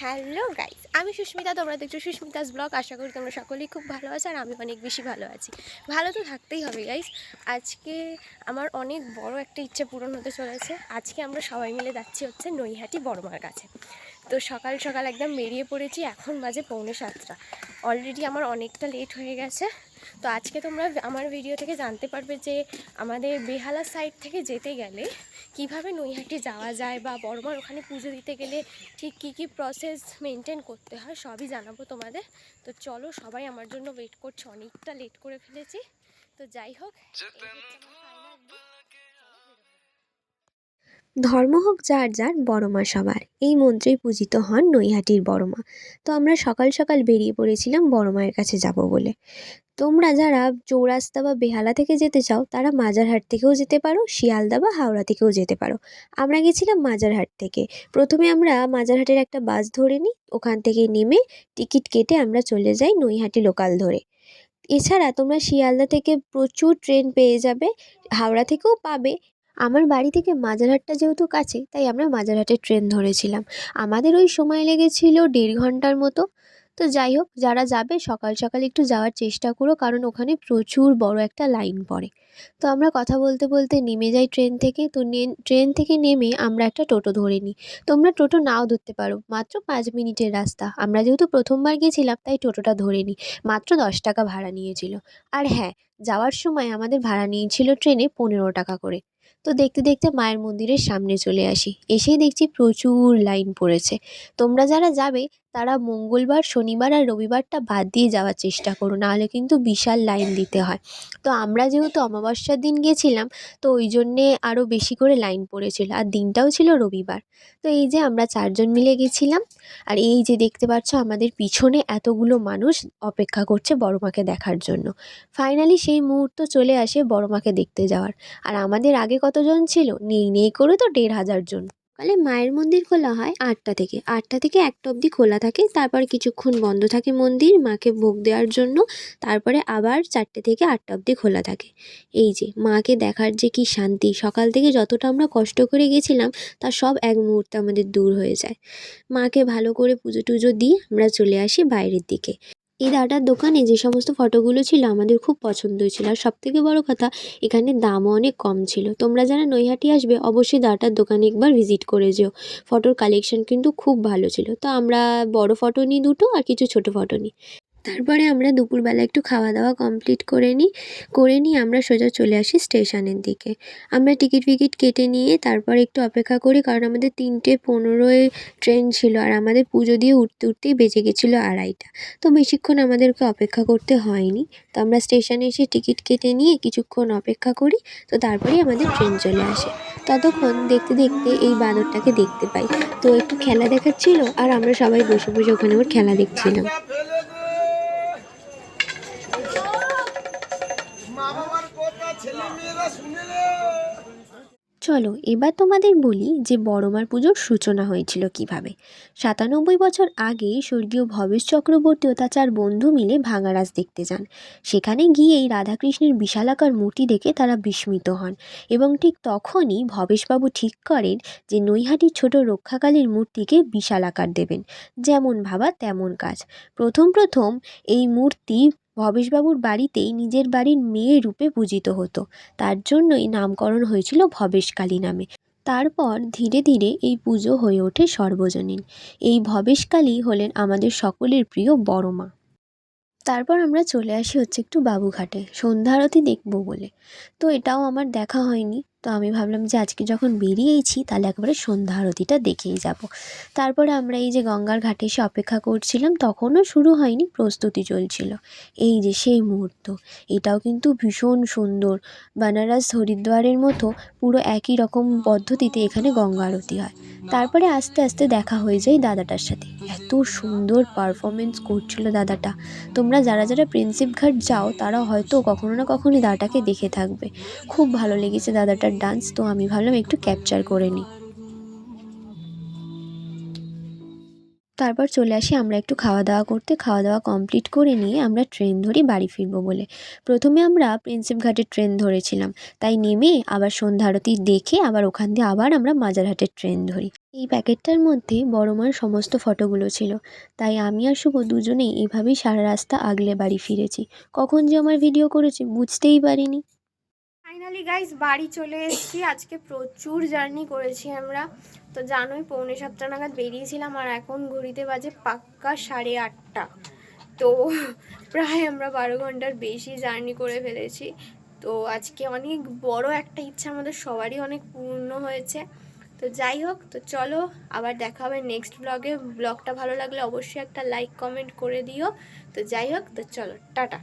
Hello guys, আমি সুস্মিতা। তোমরা দেখছো সুস্মিতাস ব্লগ। আশা করি তোমরা সকলেই খুব ভালো আছো, আর আমি অনেক বেশি ভালো আছি। ভালো তো থাকতেই হবে গাইস। আজকে আমার অনেক বড় একটা ইচ্ছে পূরণ হতে চলেছে। আজকে আমরা সবাই মিলে যাচ্ছি হচ্ছে নৈহাটি বড়মার কাছে। তো সকাল সকাল একদম বেরিয়ে পড়েছি। এখন বাজে 6:45। অলরেডি আমার অনেকটা লেট হয়ে গেছে। তো আজকে তোমরা আমার ভিডিও থেকে জানতে পারবে যে আমাদের বেহালা সাইড থেকে যেতে গেলে কিভাবে নৈহাটি যাওয়া যায়, বা বড়মার ওখানে পুজো দিতে গেলে ঠিক কী কী প্রসেস মেনটেন করতে হয়, সবই জানাবো তোমাদের। তো চলো, সবাই আমার জন্য ওয়েট করছে, অনেকটা লেট করে ফেলেছি। তো যাই হোক, ধর্ম হোক যার যার, বড়মা সবার, এই মন্ত্রেই পূজিত হন নৈহাটির বড়মা। তো আমরা সকাল সকাল বেরিয়ে পড়েছিলাম বড়মায়ের কাছে যাব বলে। তোমরা যারা চৌরাস্তা বা বেহালা থেকে যেতে চাও তারা মাজারহাট থেকেও যেতে পারো, শিয়ালদা বা হাওড়া থেকেও যেতে পারো। আমরা গেছিলাম মাজারহাট থেকে। প্রথমে আমরা মাজারহাটের একটা বাস ধরে নিই, ওখান থেকে নেমে টিকিট কেটে আমরা চলে যাই নৈহাটি লোকাল ধরে। এছাড়া তোমরা শিয়ালদা থেকে প্রচুর ট্রেন পেয়ে যাবে, হাওড়া থেকেও পাবে। আমার বাড়ি থেকে মাজারহাটটা যেহেতু কাছে, তাই আমরা মাজারহাটের ট্রেন ধরেছিলাম। আমাদের ওই সময় লেগেছিল 1.5 ঘন্টার মতো। তো যাই হোক, যারা যাবে সকাল সকাল একটু যাওয়ার চেষ্টা করো, কারণ ওখানে প্রচুর বড় একটা লাইন পড়ে। তো আমরা কথা বলতে বলতে নেমে যাই ট্রেন থেকে। তো ট্রেন থেকে নেমে আমরা একটা টোটো ধরে নিই। তোমরা টোটো নাও ধরতে পারো, মাত্র 5 মিনিটের রাস্তা। আমরা যেহেতু প্রথমবার গেছিলাম তাই টোটোটা ধরে নিই। মাত্র 10 টাকা ভাড়া নিয়েছিল। আর হ্যাঁ, যাওয়ার সময় আমাদের ভাড়া নিয়েছিল ট্রেনে 15 টাকা করে। তো দেখতে দেখতে মায়ের মন্দিরের সামনে চলে আসি। এসেই দেখছি প্রচুর লাইন পড়েছে। তোমরা যারা যাবে তারা মঙ্গলবার, শনিবার আর রবিবারটা বাদ দিয়ে যাওয়ার চেষ্টা করো, নাহলে কিন্তু বিশাল লাইন দিতে হয়। তো আমরা যেহেতু অমাবস্যার দিন গেছিলাম, তো ওই জন্যে আরও বেশি করে লাইন পড়েছিল, আর দিনটাও ছিল রবিবার। তো এই যে আমরা 4জন মিলে গেছিলাম। আর এই যে দেখতে পাচ্ছ আমাদের পিছনে এতগুলো মানুষ অপেক্ষা করছে বড়মাকে দেখার জন্য। ফাইনালি সেই মুহূর্ত চলে আসে বড়মাকে দেখতে যাওয়ার। আর আমাদের আগে কতজন ছিল, নেই নেই করে তো 1,500 জন। সকালে মায়ের মন্দির খোলা হয় 8টা থেকে। 8টা থেকে 1টা অবধি খোলা থাকে, তারপর কিছুক্ষণ বন্ধ থাকে মন্দির মাকে ভোগ দেওয়ার জন্য। তারপরে আবার 4টে থেকে 8টা অবধি খোলা থাকে। এই যে মাকে দেখার যে কি শান্তি, সকাল থেকে যতটা আমরা কষ্ট করে গেছিলাম তা সব এক মুহূর্তে আমাদের দূর হয়ে যায়। মাকে ভালো করে পুজো টুজো দিয়ে আমরা চলে আসি বাইরের দিকে। এই দাদার দোকানে যে সমস্ত ফটোগুলো ছিল আমাদের খুব পছন্দ হয়েছিল, আর সবথেকে বড় কথা, এখানে দামও অনেক কম ছিল। তোমরা যারা নৈহাটি আসবে অবশ্যই দাদার দোকানে একবার ভিজিট করে যেও। ফটোর কালেকশন কিন্তু খুব ভালো ছিল। তো আমরা বড় ফটো নিই দুটো, আর কিছু ছোট ফটো নিই। তারপরে আমরা দুপুরবেলা একটু খাওয়া দাওয়া কমপ্লিট করে নিয়ে আমরা সোজা চলে আসি স্টেশনের দিকে। আমরা টিকিট ফিকিট কেটে নিয়ে তারপর একটু অপেক্ষা করি, কারণ আমাদের 3:15-এ ট্রেন ছিল, আর আমাদের পুজো দিয়ে উঠতে উঠতেই বেজে গেছিলো 2:30। তো বেশিক্ষণ আমাদেরকে অপেক্ষা করতে হয়নি। তো আমরা স্টেশনে এসে টিকিট কেটে নিয়ে কিছুক্ষণ অপেক্ষা করি। তো তারপরেই আমাদের ট্রেন চলে আসে। ততক্ষণ দেখতে দেখতে এই বাঁদরটাকে দেখতে পাই। তো একটু খেলা দেখাচ্ছিল, আর আমরা সবাই বসে বসে ওখানে ওর খেলা দেখছিলাম। চলো এবার তোমাদের বলি যে বড়মার পুজোর সূচনা হয়েছিল কিভাবে। 97 বছর আগে স্বর্গীয় ভবেশ চক্রবর্তী ও তার 4 বন্ধু মিলে ভাঙারাজ দেখতে যান। সেখানে গিয়েই রাধাকৃষ্ণের বিশালাকার মূর্তি দেখে তারা বিস্মিত হন, এবং ঠিক তখনই ভবেশবাবু ঠিক করেন যে নৈহাটির ছোট রক্ষাকালীর মূর্তিকে বিশাল আকার দেবেন। যেমন ভাবা তেমন কাজ। প্রথম প্রথম এই মূর্তি ভবেশবাবুর বাড়িতেই নিজের বাড়ির মেয়ে রূপে পূজিত হতো। তার জন্যই নামকরণ হয়েছিল ভবেশকালী নামে। তারপর ধীরে ধীরে এই পুজো হয়ে ওঠে সর্বজনীন। এই ভবেশকালী হলেন আমাদের সকলের প্রিয় বড়মা। তারপর আমরা চলে আসি হচ্ছে একটু বাবুঘাটে সন্ধ্যা আরতি দেখবো বলে। তো এটাও আমার দেখা হয়নি। তো আমি ভাবলাম যে আজকে যখন বেরিয়েছি তাহলে একবারে সন্ধ্যা আরতিটা দেখেই যাব। তারপরে আমরা এই যে গঙ্গার ঘাটে এসে অপেক্ষা করছিলাম, তখনও শুরু হয়নি, প্রস্তুতি চলছিল। এই যে সেই মুহূর্ত, এটাও কিন্তু ভীষণ সুন্দর। বানারস হরিদ্বারের মতো পুরো একই রকম পদ্ধতিতে এখানে গঙ্গা আরতি হয়। তারপরে আস্তে আস্তে দেখা হয়ে যায় দাদাটার সাথে। এত সুন্দর পারফরমেন্স করছিল দাদাটা। তোমরা যারা যারা প্রিন্সেপ ঘাট যাও তারা হয়তো কখনো না কখনোই দাদাটাকে দেখে থাকবে। খুব ভালো লেগেছে দাদাটার ডান্স। তো আমি ভাবলাম একটু ক্যাপচার করে নিই। তারপর চলে আসি আমরা একটু খাওয়া দাওয়া করতে। খাওয়া দাওয়া কমপ্লিট করে নিয়ে আমরা ট্রেন ধরি বাড়ি ফিরবো বলে। প্রথমে আমরা প্রিন্সেপ ঘাটের ট্রেন ধরেছিলাম, তাই নেমে আবার সন্ধ্যা আরতি দেখে আবার ওখান দিয়ে আবার আমরা মাজারহাটের ট্রেন ধরি। এই প্যাকেটটার মধ্যে বড় মার সমস্ত ফটোগুলো ছিল, তাই আমি আর শুভ দুজনেই এভাবেই সারা রাস্তা আগলে বাড়ি ফিরেছি। কখন যে আমার ভিডিও করেছে বুঝতেই পারিনি। ফাইনালি গাইস বাড়ি চলে এসেছি। আজকে প্রচুর জার্নি করেছি আমরা, তো জানোই 6:45 নাগাদ বেরিয়েছিলাম আর এখন ঘড়িতে বাজে পাক্কা 8:30। তো প্রায় আমরা 12 ঘন্টার বেশি জার্নি করে ফেলেছি। তো আজকে অনেক বড় একটা ইচ্ছা আমাদের সবারই অনেক পূর্ণ হয়েছে। তো যাই হোক, তো চলো আবার দেখা হবে নেক্সট ব্লগে। ব্লগটা ভালো লাগলে অবশ্যই একটা লাইক কমেন্ট করে দিও। তো যাই হোক, তো চলো টাটা।